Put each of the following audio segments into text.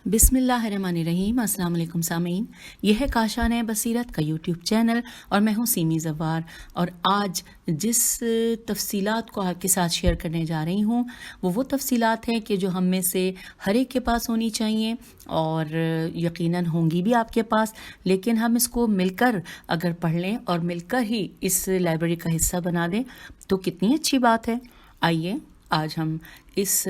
बिस्मिल्लाहिर्रहमानिर्रहीम। अस्सलाम वालेकुम सामीन, यह है काशान बसीरत का यूट्यूब चैनल और मैं हूँ सीमी ज़व्वार। और आज जिस तफसीलात को आपके साथ शेयर करने जा रही हूँ वो तफसीलात हैं कि जो हम में से हर एक के पास होनी चाहिए और यकीनन होंगी भी आपके पास, लेकिन हम इसको मिलकर अगर पढ़ लें और मिलकर ही इस लाइब्रेरी का हिस्सा बना दें तो कितनी अच्छी बात है। आइए आज हम इस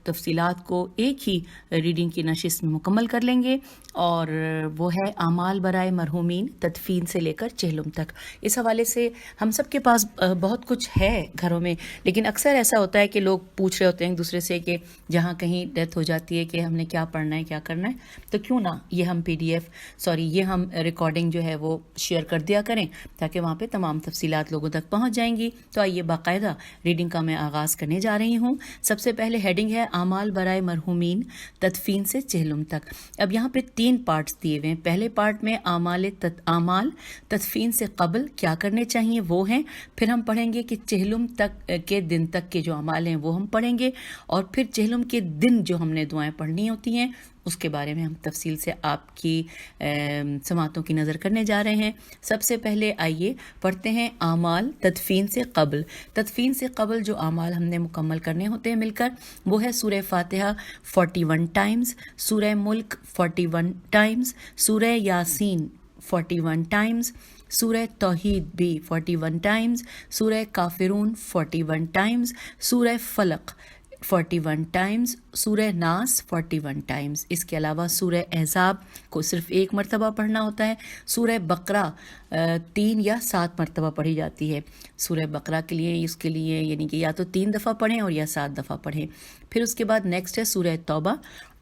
तफसीलात को एक ही रीडिंग की नशिस्त में मुकम्मल कर लेंगे और वो है आमाल बराए मरहूमीन तदफीन से लेकर चेहलुम तक। इस हवाले से हम सब के पास बहुत कुछ है घरों में, लेकिन अक्सर ऐसा होता है कि लोग पूछ रहे होते हैं एक दूसरे से कि जहाँ कहीं डेथ हो जाती है कि हमने क्या पढ़ना है क्या करना है, तो क्यों ना ये हम रिकॉर्डिंग जो है वो शेयर कर दिया करें ताकि वहाँ पे तमाम तफसीलात लोगों तक पहुँच जाएंगी। तो आइए बाकायदा रीडिंग का मैं आगाज़ करने जा रही हूँ। सबसे पहले हेडिंग है आमाल बराए मरहूमीन तदफीन से चेहलुम तक। अब यहाँ पे 3 पार्ट्स दिए हुए हैं। पहले पार्ट में आमाल तदफीन से कबल क्या करने चाहिए वो हैं, फिर हम पढ़ेंगे कि चेहलुम तक के दिन तक के जो अमाल हैं वो हम पढ़ेंगे, और फिर चेहलुम के दिन जो हमने दुआएं पढ़नी होती हैं उसके बारे में हम तफसील से आपकी समातों की नज़र करने जा रहे हैं। सबसे पहले आइए पढ़ते हैं आमाल तदफीन से कबल। तदफीन से कबल जो आमाल हमने मुकम्मल करने होते हैं मिलकर वो है सूरह फातिहा 41 टाइम्स, सूरह मुल्क 41 टाइम्स, सूरह यासीन 41 टाइम्स, सूरह तौहीद भी 41 टाइम्स, सूरह काफिरून 41 टाइम्स, सूरह फलक 41 टाइम्स, सूरह नास 41 टाइम्स। इसके अलावा सूरह अहज़ाब को सिर्फ 1 मरतबा पढ़ना होता है। सूरह बकरा 3 या 7 मरतबा पढ़ी जाती है। सूरह बकरा के लिए उसके लिए यानी कि या तो 3 दफ़ा पढ़ें और या 7 दफ़ा पढ़ें। फिर उसके बाद नेक्स्ट है सूरह तौबा,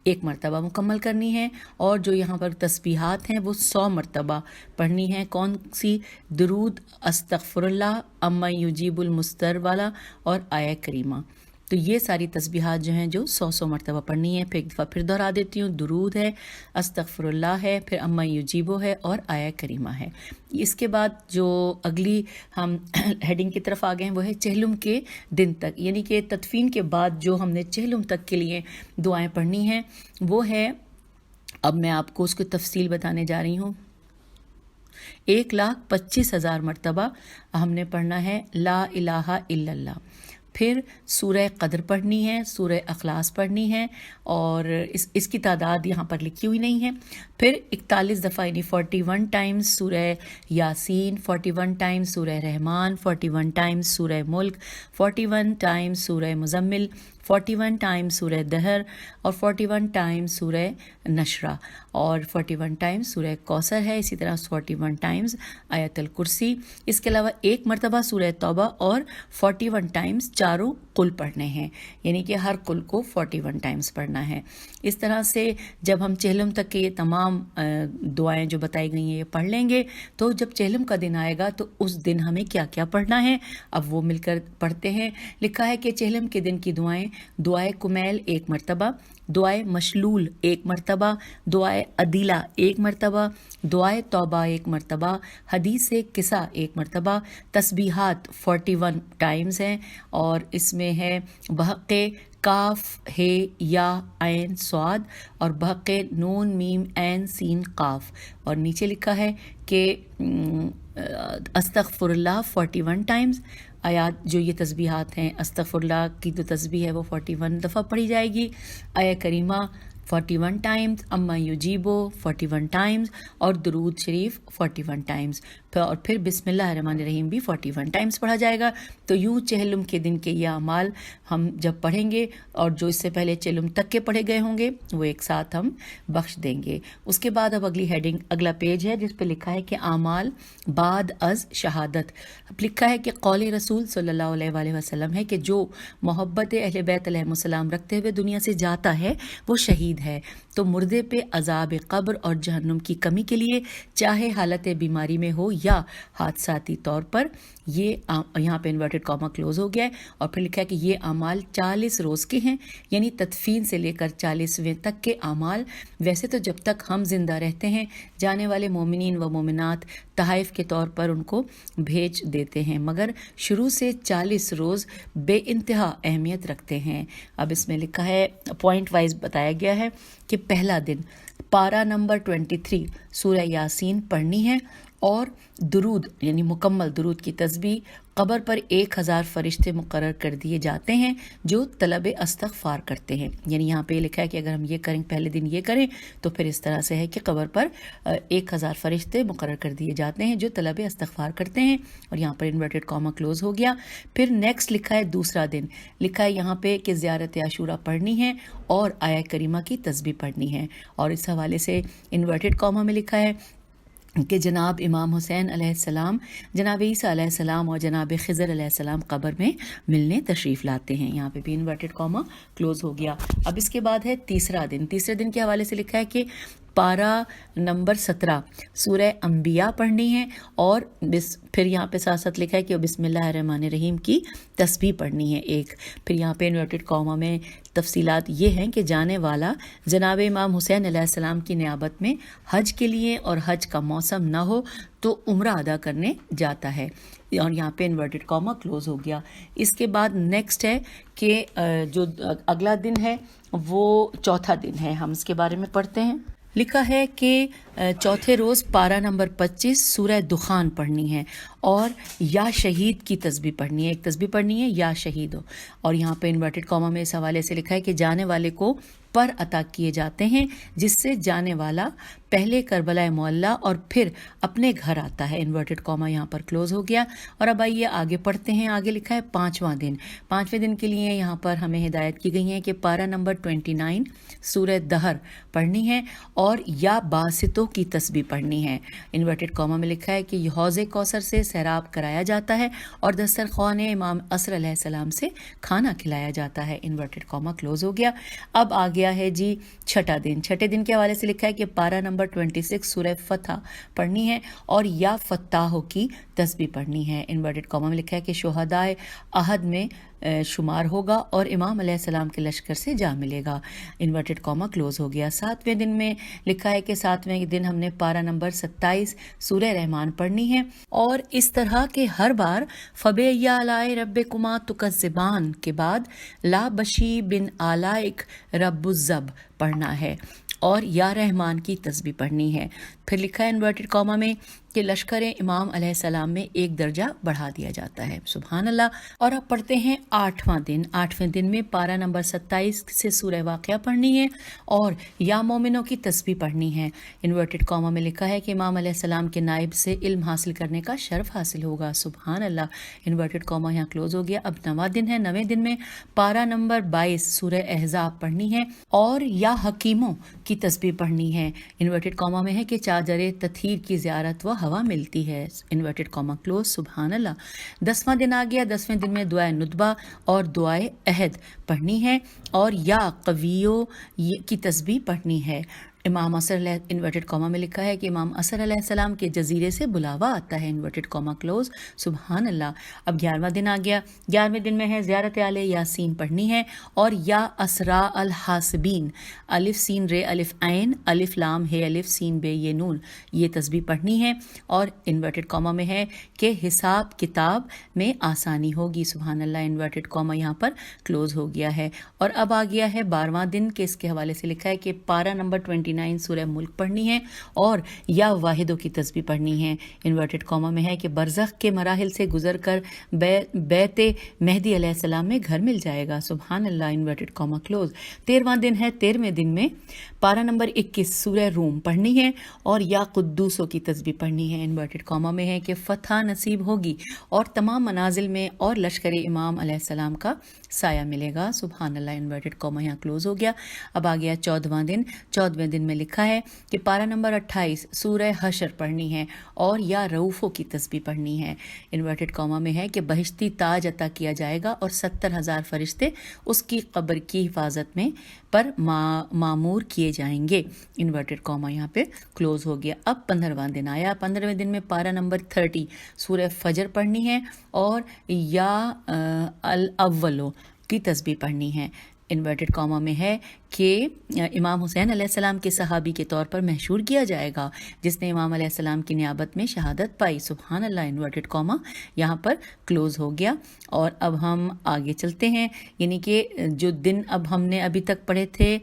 1 मरतबा मुकम्मल करनी है, और जो यहाँ पर तस्बीहात हैं वो 100 मरतबा पढ़नी है। कौन सी? दुरूद, अस्तगफिरुल्लाह, अम्मा युजीबुल मुस्तर वाला और आया करीमा। तो ये सारी तस्बीहात जो हैं जो 100 मरतबा पढ़नी है। फिर एक दफ़ा फिर दोहरा देती हूँ, दुरूद है, अस्तगफिरुल्लाह है, फिर अम्मा युजीबो है और आया करीमा है। इसके बाद जो अगली हम हेडिंग की तरफ आ गए हैं वो है चेहलुम के दिन तक, यानी कि तदफीन के बाद जो हमने चेहलुम तक के लिए दुआएं पढ़नी हैं वो है, अब मैं आपको उसकी तफसील बताने जा रही हूँ। 1,25,000 मरतबा हमने पढ़ना है ला इलाहा इल्लल्लाह। फिर सूरह कदर पढ़नी है, सूरह अखलास पढ़नी है, और इसकी तादाद यहाँ पर लिखी हुई नहीं है। फिर 41 दफ़ा यानी 41 टाइम्स सूरह यासीन, 41 टाइम्स सूरह रहमान, 41 टाइम्स सूरह मुल्क, 41 टाइम्स सूरह मुज़म्मिल, 41 टाइम्स सूरह दहर, और 41 टाइम्स सूरह नशरा, और 41 टाइम्स सूरह कौसर है। इसी तरह 41 टाइम्स आयतल कुर्सी। इसके अलावा 1 मरतबा सूरह तौबा और 41 टाइम्स चारों कुल पढ़ने हैं, यानी कि हर कुल को 41 टाइम्स पढ़ना है। इस तरह से जब हम चेहलुम तक के ये तमाम दुआएं जो बताई गई हैं ये पढ़ लेंगे तो जब चेहलुम का दिन आएगा तो उस दिन हमें क्या क्या पढ़ना है अब वो मिलकर पढ़ते हैं। लिखा है कि चेहलुम के दिन की दुआएं: दुआए कुमैल 1 मरतबा, दुआए मशलूल 1 मरतबा, दुआए अदीला 1 मरतबा, दुआए तौबा 1 मरतबा, हदीस किसा 1 मरतबा। तस्बीहात 41 टाइम्स हैं, और इसमें है बहक़े काफ हे या ऐन स्वाद और बहक़े नून मीम ऐन सीन काफ, और नीचे लिखा है कि अस्तगफिरुल्लाह 41 टाइम्स। आयात जो ये तस्बीहात हैं, अस्तगफिरुल्लाह की जो तस्बीह है वो 41 दफ़ा पढ़ी जाएगी, आया करीमा 41 टाइम्स, अम्मा युजीबो 41 टाइम्स, और दुरूद शरीफ 41 टाइम्स, और फिर बिस्मिल्लाहिर्रहमानिर्रहीम भी 41 टाइम्स पढ़ा जाएगा। तो यूँ चेहलुम के दिन के ये अमाल हम जब पढ़ेंगे और जो इससे पहले चेहलुम तक के पढ़े गए होंगे वो एक साथ हम बख्श देंगे। उसके बाद अब अगली हेडिंग, अगला पेज है जिस पे लिखा है कि आमाल बाद अज शहादत। लिखा है कि कौल रसूल सल्लल्लाहु अलैहि वसल्लम है कि जो मोहब्बत अहले बैत अलैहिस्सलाम रखते हुए दुनिया से जाता है वो शहीद है। तो मुर्दे पे अजाब कब्र और जहन्नुम की कमी के लिए चाहे हालत बीमारी में हो या हादसाती तौर पर। ये यहाँ पे इन्वर्टेड कॉमा क्लोज हो गया है और फिर लिखा है कि ये अमाल 40 रोज़ के हैं, यानी तदफीन से लेकर 40वें तक के अमाल। वैसे तो जब तक हम जिंदा रहते हैं जाने वाले मोमिनीन व मोमिनात तहाइफ के तौर पर उनको भेज देते हैं, मगर शुरू से 40 रोज़ बेइंतहा अहमियत रखते हैं। अब इसमें लिखा है, पॉइंट वाइज बताया गया है कि पहला दिन पारा नंबर 23 सूरह यासीन पढ़नी है और दुरूद यानी मुकम्मल दुरूद की तस्बीह कब्र पर 1000 फरिश्ते मुकर्रर कर दिए जाते हैं जो तलब इस्तग़फ़ार करते हैं। यानी यहाँ पे लिखा है कि अगर हम ये करें, पहले दिन ये करें, तो फिर इस तरह से है कि कब्र पर 1000 फरिश्ते मुकर्रर कर दिए जाते हैं जो तलब इस्तग़फ़ार करते हैं। और यहाँ पर इन्वर्टेड कॉमा क्लोज हो गया। फिर नेक्स्ट लिखा है दूसरा दिन, लिखा है यहाँ पे कि ज़ियारत आशूरा पढ़नी है और आया करीमा की तस्बीह पढ़नी है। और इस हवाले से इन्वर्टेड कॉमा में लिखा है कि जनाब इमाम हुसैन अलैहिस्सलाम, जनाब ईसा अलैहिस्सलाम और जनाब खिज़र अलैहिस्सलाम कब्र में मिलने तशरीफ़ लाते हैं। यहाँ पे भी इन्वर्टेड कॉमा क्लोज हो गया। अब इसके बाद है तीसरा दिन। तीसरे दिन के हवाले से लिखा है कि पारा नंबर 17 सूरह अंबिया पढ़नी है और फिर यहाँ पे साथ साथ लिखा है कि बिस्मिल्लाहिर्रहमानिर्रहीम की तस्बीह पढ़नी है एक। फिर यहाँ पे इन्वर्टेड कॉमा में तफसीलात ये हैं कि जाने वाला जनाब इमाम हुसैन अलैहिस्सलाम की नियाबत में हज के लिए और हज का मौसम ना हो तो उम्रा अदा करने जाता है। और यहाँ पे इन्वर्टेड कॉमा क्लोज हो गया। इसके बाद नेक्स्ट है कि जो अगला दिन है वो चौथा दिन है, हम इसके बारे में पढ़ते हैं। लिखा है कि चौथे रोज़ पारा नंबर 25 सूरह दुखान पढ़नी है और या शहीद की तस्बीह पढ़नी है। एक तस्बीह पढ़नी है या शहीद हो। और यहाँ पे इन्वर्टेड कॉमा में इस हवाले से लिखा है कि जाने वाले को पर अता किए जाते हैं जिससे जाने वाला पहले करबला मोहल्ला और फिर अपने घर आता है। इन्वर्टेड कॉमा यहाँ पर क्लोज हो गया। और अब आइए आगे पढ़ते हैं। आगे लिखा है पाँचवां दिन। पाँचवें दिन के लिए यहाँ पर हमें हिदायत की गई है कि पारा नंबर 29 सूरह दहर पढ़नी है और या बासितों की तस्बीह पढ़नी है। इन्वर्टेड कॉमा में लिखा है कि हौज़े कौसर से सैराब कराया जाता है और दस्तरख़्वान इमाम असर अलैहिस्सलाम से खाना खिलाया जाता है। इन्वर्टेड कॉमा क्लोज हो गया। अब आ गया है जी छठा दिन। छठे दिन के हवाले से लिखा है कि पारा नंबर 26 सूरह फतह पढ़नी है और या फत्ताह की तस्बीह पढ़नी है। इन्वर्टेड कॉमा में लिखा है कि शुहदाए अहद में शुमार होगा और इमाम अलैहिस्सलाम के लश्कर से जा मिलेगा। इन्वर्टेड कॉमा क्लोज हो गया। सातवें दिन में लिखा है कि सातवें दिन हमने पारा नंबर 27 सूरह रहमान पढ़नी है और इस तरह के हर बार फबे या आलाए रब्बिकुमा तुकज़्ज़िबान के बाद ला बशी बिन आलाइक रब्बुज़्ज़ब पढ़ना है और या रहमान की तस्बीह पढ़नी है। फिर लिखा है इन्वर्टेड कॉमा में कि लश्कर इमाम अलैहिस्सलाम में एक दर्जा बढ़ा दिया जाता है। सुभान अल्लाह। और अब पढ़ते हैं आठवां दिन। आठवें दिन में पारा नंबर 27 से सूरह वाक़िया पढ़नी है और या मोमिनों की तस्बीह पढ़नी है। इन्वर्टेड कॉमा में लिखा है कि इमाम अलैहिस्सलाम के नाइब से इल्म हासिल करने का शर्फ हासिल होगा। सुभान अल्लाह। इन्वर्टेड कॉमा यहाँ क्लोज हो गया। अब नवा दिन है। नवे दिन में पारा नंबर 22 सूरह अहज़ाब पढ़नी है और या हकीमों की तस्बीह पढ़नी है। इन्वर्टेड कॉमा में है कि चादर तथहीर की ज़ियारत व हवा मिलती है। Inverted comma close. सुभान अल्लाह। 10वां दिन आ गया। 10वें दिन में दुआए नुतबा और दुआए अहद पढ़नी है और या कवियो की तस्बीह पढ़नी है। इमाम असर इन्वर्टेड कॉमा में लिखा है कि इमाम असर अलैहिस्सलाम के जजीरे से बुलावा आता है। Inverted comma close. सुभान अल्लाह। अब 11वां दिन आ गया। 11वें दिन में है ज़ियारत आले यासीन पढ़नी है और या असरा अल हासिबीन अलिफ सीन रे अलिफ ऐन अलिफ लाम हे अलिफ सीन बे ये नून ये तस्बीह पढ़नी है। और इन्वर्टेड कॉमा में है कि हिसाब किताब में आसानी होगी। सुभान अल्लाह। इन्वर्टेड कॉमा यहाँ पर क्लोज हो गया है। और अब आ गया है 12वां दिन के इसके हवाले से लिखा है कि पारा नंबर 29 सूरह मुल्क पढ़नी है और या वाहिदों की तस्बीह पढ़नी है। इन्वर्टेड कॉमा में है कि बरज़ख के मराहिल से गुजर कर बैते मेहदी अलैहिस्सलाम में घर मिल जाएगा। सुभान अल्लाह। Inverted comma close. 13वां दिन है। 13वें दिन में पारा नंबर 21 सूरह रूम पढ़नी है और या कुद्दूसों की तस्बीह पढ़नी है। इन्वर्टेड कॉमा में है कि फतह नसीब होगी और तमाम मनाजिल में और लश्कर इमाम अलैहिस्सलाम का साया मिलेगा। सुभान अल्लाह। इन्वर्टेड कॉमा यहाँ क्लोज हो गया। अब आ गया 14वां दिन। 14वें दिन में लिखा है कि पारा नंबर 28 सूरह हशर पढ़नी है और या रऊफ़ों की तस्बीह पढ़नी है। इन्वर्टेड कॉमा में है कि बहिश्ती ताज अता किया जाएगा और 70,000 फरिश्ते उसकी कब्र की हिफाजत में पर मामूर किए جائیں گے، انورٹڈ کاما یہاں پہ کلوز ہو گیا۔ اب 15واں دن آیا، 15ویں دن میں پارہ نمبر 30 سورہ فجر پڑھنی ہے اور یا الاولو کی تسبیح پڑھنی ہے۔ انورٹڈ کاما میں ہے کہ امام حسین علیہ السلام کے صحابی کے طور پر محشور کیا جائے گا جس نے امام علیہ السلام کی نیابت میں شہادت پائی۔ سبحان اللہ، انورٹڈ کاما یہاں پر کلوز ہو گیا۔ اور اب ہم آگے چلتے ہیں، یعنی کہ جو دن اب ہم نے ابھی تک پڑھے تھے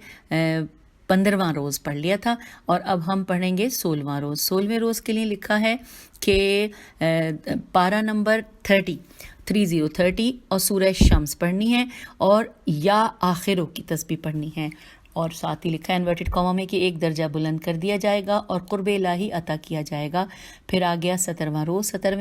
15واں روز پڑھ لیا تھا اور اب ہم پڑھیں گے 16واں روز۔ 16ویں روز کے لیے لکھا ہے کہ پارہ نمبر 30 اور سورہ شمس پڑھنی ہے اور یا آخروں کی تسبیح پڑھنی ہے، اور ساتھ ہی لکھا ہے انورٹڈ کاما میں کہ ایک درجہ بلند کر دیا جائے گا اور قرب الہی عطا کیا جائے گا۔ پھر آ گیا 17واں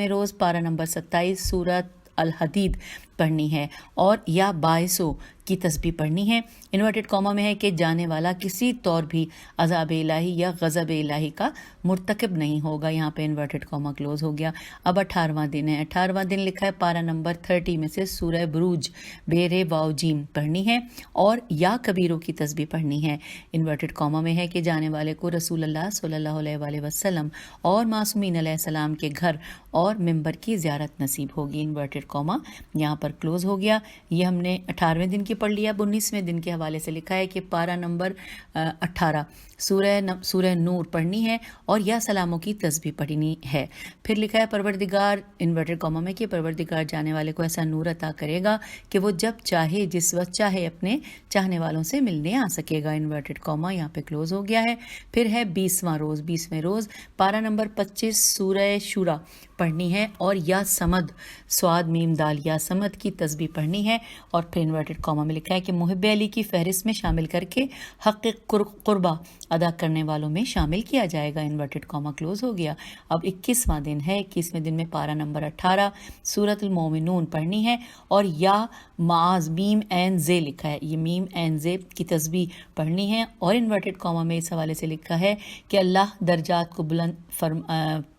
روز پارہ نمبر 27 سورۃ الحدید پڑھنی ہے اور یا باعثوں کی تسبیح پڑھنی ہے۔ انورٹڈ کاما میں ہے کہ جانے والا کسی طور بھی عذاب الہی یا غضب الہی کا مرتکب نہیں ہوگا، یہاں پہ انورٹڈ کاما کلوز ہو گیا۔ اب 18واں دن ہے، 18واں دن لکھا ہے پارہ نمبر 30 میں سے سورہ بروج بے رے واو جیم پڑھنی ہے اور یا کبیروں کی تسبیح پڑھنی ہے۔ انورٹڈ کاما میں ہے کہ جانے والے کو رسول اللہ صلی اللہ علیہ وآلہ وسلم اور معصومین علیہ السلام کے گھر اور ممبر کی زیارت نصیب ہوگی۔ انورٹڈ کاما یہاں پر کلوز ہو گیا۔ یہ ہم نے 18ویں دن کی پڑھ لیا۔ اب 19ویں دن کے حوالے سے لکھا ہے کہ پارہ نمبر 18 سورہ نور پڑھنی ہے اور یا سلاموں کی تسبیح پڑھنی ہے۔ پھر لکھا ہے پروردگار انورٹڈ کاما میں کہ پروردگار جانے والے کو ایسا نور عطا کرے گا کہ وہ جب چاہے جس وقت چاہے اپنے چاہنے والوں سے ملنے آ سکے گا۔ انورٹڈ کاما یہاں پہ کلوز ہو گیا ہے۔ پھر ہے 20واں روز پارہ نمبر 25 سورہ شورا پڑھنی ہے اور یا سمد سواد میم دال یا سمد کی تسبیح پڑھنی ہے، اور پھر انورٹڈ کاما میں لکھا ہے کہ محب علی کی فہرست میں شامل کر کے حق قربہ ادا کرنے والوں میں شامل کیا جائے گا۔ انورٹڈ کاما کلوز ہو گیا۔ اب 21واں دن ہے، 21ویں دن میں پارہ نمبر 18 سورۃ المومنون پڑھنی ہے اور یا معاذ میم عین زے لکھا ہے، یہ میم عین زے کی تسبیح پڑھنی ہے، اور انورٹڈ کاما میں اس حوالے سے لکھا ہے کہ اللہ درجات کو بلند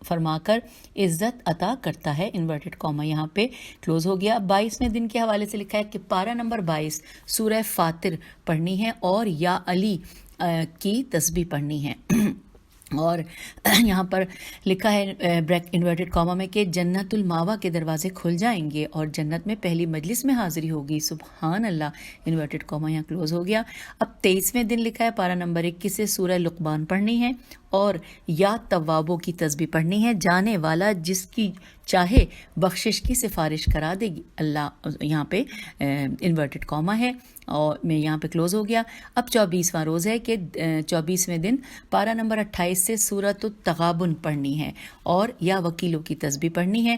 فرما کر عزت عطا کرتا ہے۔ انورٹڈ کاما یہاں پہ کلوز ہو گیا۔ 22ویں دن کے حوالے سے لکھا ہے کہ پارہ نمبر 22 سورہ فاطر پڑھنی ہے اور یا علی کی تسبیح پڑھنی ہے، اور یہاں پر لکھا ہے بریک انورٹڈ کاما میں کہ جنت الماوا کے دروازے کھل جائیں گے اور جنت میں پہلی مجلس میں حاضری ہوگی۔ سبحان اللہ، انورٹڈ کاما یہاں کلوز ہو گیا۔ اب 23ویں دن لکھا ہے پارہ نمبر 21 سے سورہ لقمان پڑھنی ہے اور یا توابوں کی تسبیح پڑھنی ہے، جانے والا جس کی چاہے بخشش کی سفارش کرا دے گی اللہ، یہاں پہ انورٹڈ کاما ہے اور میں یہاں پہ کلوز ہو گیا۔ اب 24واں روز ہے کہ 24ویں دن پارہ نمبر 28 سے سورۃ التغابن پڑھنی ہے اور یا وکیلوں کی تسبیح پڑھنی ہے۔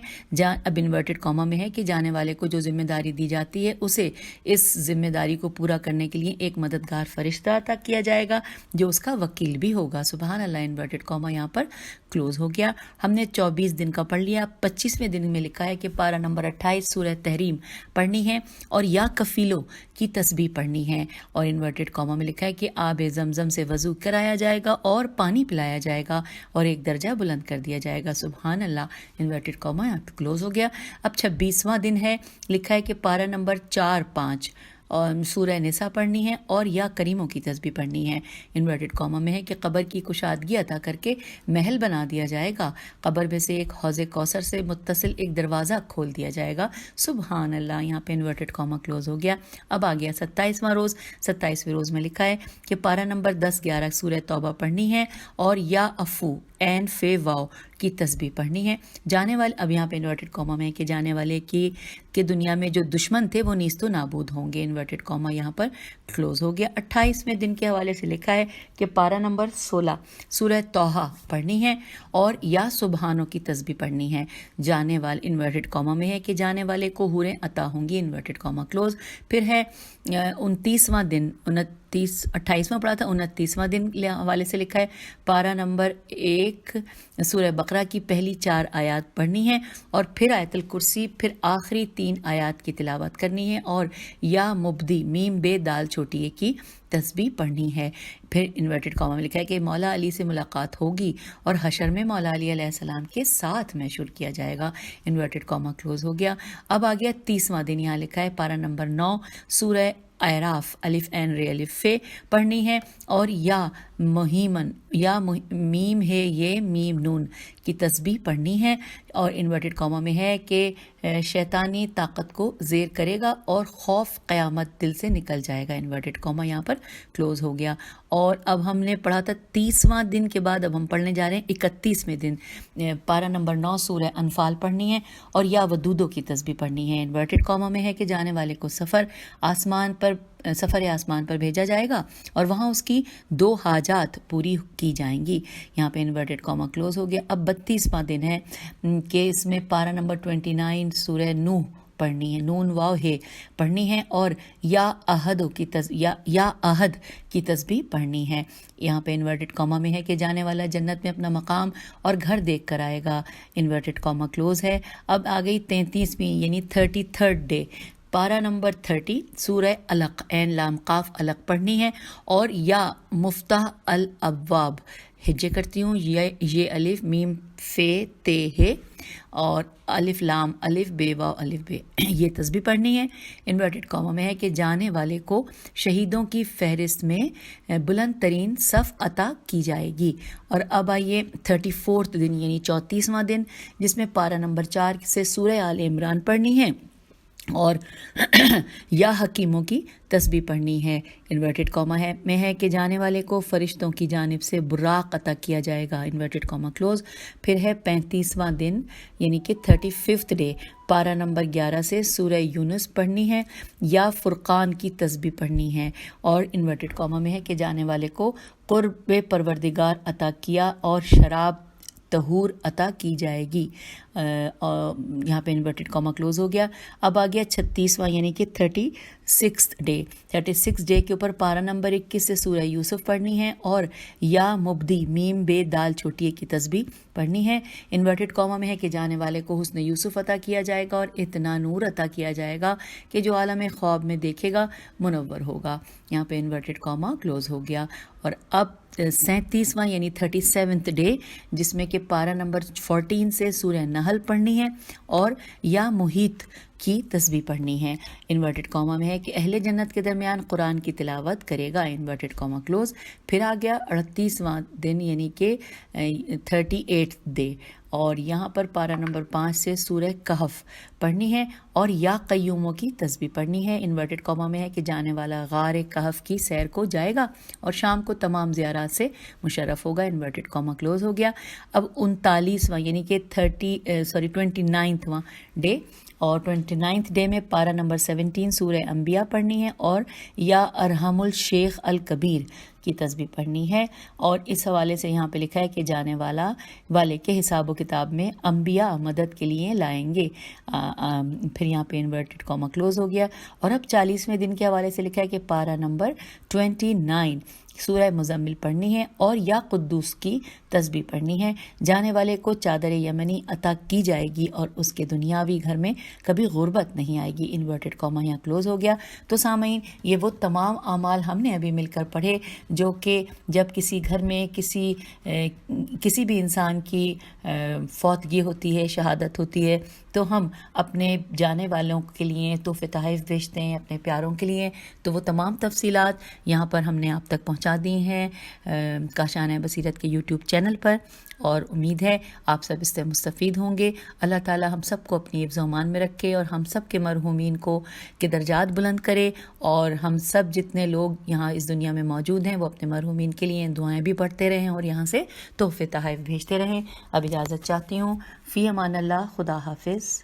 اب انورٹڈ کاما میں ہے کہ جانے والے کو جو ذمہ داری دی جاتی ہے اسے اس ذمہ داری کو پورا کرنے کے لیے ایک مددگار فرشتہ عطا کیا جائے گا جو اس کا وکیل بھی ہوگا۔ سبحان اللہ، انورٹڈ کاما یہاں پر کلوز ہو گیا۔ ہم نے 24 دن کا پڑھ لیا۔ 25ویں دن میں لکھا ہے کہ پارہ نمبر 28 سورہ تحریم پڑھنی ہے اور یا کفیلوں کی تسبیح پڑھنی ہے، اور انورٹڈ کاما میں لکھا ہے کہ آب زمزم سے وضو کرایا جائے گا اور پانی پلایا جائے گا اور ایک درجہ بلند کر دیا جائے گا۔ سبحان اللہ، انورٹڈ کاما یہاں کلوز ہو گیا۔ اب 26واں دن ہے، لکھا ہے کہ پارہ نمبر 4-5 اور سورہ نساء پڑھنی ہے اور یا کریموں کی تسبیح پڑھنی ہے۔ انورٹڈ کاما میں ہے کہ قبر کی کشادگی عطا کر کے محل بنا دیا جائے گا، قبر میں سے ایک حوض کوثر سے متصل ایک دروازہ کھول دیا جائے گا۔ سبحان اللہ، یہاں پہ انورٹڈ کاما کلوز ہو گیا۔ اب آ گیا 27واں روز۔ 27ویں روز میں لکھا ہے کہ پارہ نمبر 10-11 سورہ توبہ پڑھنی ہے اور یا افو این فے واو کی تسبیح پڑھنی ہے۔ جانے والے، اب یہاں پہ انورٹڈ کاما میں ہے کہ جانے والے کی دنیا میں جو دشمن تھے وہ نیست و نابود ہوں گے۔ انورٹڈ کاما یہاں پر کلوز ہو گیا۔ 28ویں دن کے حوالے سے لکھا ہے کہ پارہ نمبر 16 سورہ توحہ پڑھنی ہے اور یا سبحانوں کی تسبیح پڑھنی ہے۔ جانے والے، انورٹڈ کاما میں ہے کہ جانے والے کو حوریں عطا ہوں گی۔ Inverted comma close. پھر ہے 29واں دن، 28واں پڑھا تھا، 29واں دن حوالے سے لکھا ہے پارہ نمبر 1 سورہ بقرہ کی پہلی 4 آیات پڑھنی ہے اور پھر آیت الکرسی، پھر آخری 3 آیات کی تلاوت کرنی ہے اور یا مبدی میم بے دال چھوٹی کی تسبیح پڑھنی ہے۔ پھر انورٹڈ کاما میں لکھا ہے کہ مولا علی سے ملاقات ہوگی اور حشر میں مولا علی علیہ السلام کے ساتھ محشور کیا جائے گا۔ انورٹڈ کاما کلوز ہو گیا۔ اب آ گیا 30واں دن، یہاں لکھا ہے پارہ نمبر 9 سورہ اعراف الف عین رے الف فے پڑھنی ہے، اور یا مہیمن یا میم ہے یہ میم نون کی تسبیح پڑھنی ہے، اور انورٹڈ کاما میں ہے کہ شیطانی طاقت کو زیر کرے گا اور خوف قیامت دل سے نکل جائے گا، انورٹڈ کاما یہاں پر کلوز ہو گیا۔ اور اب ہم نے پڑھا تھا 30واں دن کے بعد اب ہم پڑھنے جا رہے ہیں 31ویں دن، پارہ نمبر 9 سورہ انفال پڑھنی ہے، اور یا ودودوں کی تسبیح پڑھنی ہے۔ انورٹڈ کاما میں ہے کہ جانے والے کو سفر آسمان پر بھیجا جائے گا، اور وہاں اس کی 2 حاجات پوری کی جائیں گی۔ یہاں پہ انورٹڈ کاما کلوز ہو گیا۔ اب 32واں دن ہے کہ اس میں پارہ نمبر 29 سورہ نوح پڑھنی ہے، نون واو ہے پڑھنی ہے، اور یا عہد کی تسبیح پڑھنی ہے۔ یہاں پہ انورٹڈ کاما میں ہے کہ جانے والا جنت میں اپنا مقام اور گھر دیکھ کر آئے گا، انورٹڈ کاما کلوز ہے۔ اب آ گئی 33ویں یعنی 33rd ڈے، پارہ نمبر 30 سورہ علق عین لام قاف علق پڑھنی ہے، اور یا مفتاح الابواب، ہجے کرتی ہوں، یہ الف میم فے تے ہے، اور الف لام الف بے واو الف بے، یہ تسبیح پڑھنی ہے۔ انورٹڈ کاما میں ہے کہ جانے والے کو شہیدوں کی فہرست میں بلند ترین صف عطا کی جائے گی۔ اور اب آئیے 34 دن یعنی 34واں دن، جس میں پارہ نمبر 4 سے سورہ آل عمران پڑھنی ہے، اور یا حکیموں کی تسبیح پڑھنی ہے۔ انورٹڈ کاما میں ہے کہ جانے والے کو فرشتوں کی جانب سے براق عطا کیا جائے گا، انورٹڈ کاما کلوز۔ پھر ہے 35واں دن یعنی کہ 35th ڈے، پارہ نمبر 11 سے سورہ یونس پڑھنی ہے، یا فرقان کی تسبیح پڑھنی ہے، اور انورٹڈ کاما میں ہے کہ جانے والے کو قرب پروردگار عطا کیا اور شراب طہور عطا کی جائے گی۔ یہاں پہ انورٹڈ کاما کلوز ہو گیا۔ اب آ گیا 36واں یعنی کہ 36th ڈے، 36 ڈے کے اوپر پارہ نمبر 21 سے سورہ یوسف پڑھنی ہے، اور یا مبدی میم بے دال چھوٹی کی تسبیح پڑھنی ہے۔ انورٹڈ کاما میں ہے کہ جانے والے کو حسن یوسف عطا کیا جائے گا اور اتنا نور عطا کیا جائے گا کہ جو عالم خواب میں دیکھے گا منور ہوگا۔ یہاں پہ انورٹڈ کاما کلوز ہو گیا۔ اور اب 37واں یعنی 37th ڈے، جس میں کہ پارہ نمبر 14 سے سورہ نحل پڑھنی ہے، اور یا محیط کی تسبیح پڑھنی ہے۔ انورٹڈ کاما میں ہے کہ اہل جنت کے درمیان قرآن کی تلاوت کرے گا، انورٹڈ کاما کلوز۔ پھر آ گیا 38واں دن یعنی کہ 38th ڈے، اور یہاں پر پارہ نمبر 5 سے سورہ کہف پڑھنی ہے، اور یا قیوموں کی تسبیح پڑھنی ہے۔ انورٹڈ کاما میں ہے کہ جانے والا غار کہف کی سیر کو جائے گا اور شام کو تمام زیارات سے مشرف ہوگا، انورٹڈ کاما کلوز ہو گیا۔ اب 39واں یعنی کہ 29واں ڈے، اور 29th ڈے میں پارہ نمبر 17 سورہ انبیاء پڑھنی ہے، اور یا ارحم الشیخ الکبیر کی تسبیح پڑھنی ہے۔ اور اس حوالے سے یہاں پہ لکھا ہے کہ جانے والے کے حساب و کتاب میں انبیاء مدد کے لیے لائیں گے۔ پھر یہاں پہ انورٹڈ کاما کلوز ہو گیا۔ اور اب 40ویں دن کے حوالے سے لکھا ہے کہ پارہ نمبر 29 سورہ مزمل پڑھنی ہے، اور یا قدوس کی تسبیح پڑھنی ہے۔ جانے والے کو چادر یمنی عطا کی جائے گی اور اس کے دنیاوی گھر میں کبھی غربت نہیں آئے گی، انورٹڈ کاما یہاں کلوز ہو گیا۔ تو سامعین، یہ وہ تمام اعمال ہم نے ابھی مل کر پڑھے جو کہ جب کسی گھر میں کسی بھی انسان کی فوتگی ہوتی ہے، شہادت ہوتی ہے، تو ہم اپنے جانے والوں کے لیے تحفے تحائف بھیجتے ہیں، اپنے پیاروں کے لیے۔ تو وہ تمام تفصیلات یہاں پر ہم نے آپ تک پہنچا دی ہیں کاشانہ بصیرت کے یوٹیوب چینل پر، اور امید ہے آپ سب اس سے مستفید ہوں گے۔ اللہ تعالی ہم سب کو اپنی حفظ و امان میں رکھے، اور ہم سب کے مرحومین کے درجات بلند کرے، اور ہم سب جتنے لوگ یہاں اس دنیا میں موجود ہیں وہ اپنے مرحومین کے لیے دعائیں بھی پڑھتے رہیں اور یہاں سے تحفے تحائف بھیجتے رہیں۔ اب اجازت چاہتی ہوں، فی امان اللہ، خدا حافظ۔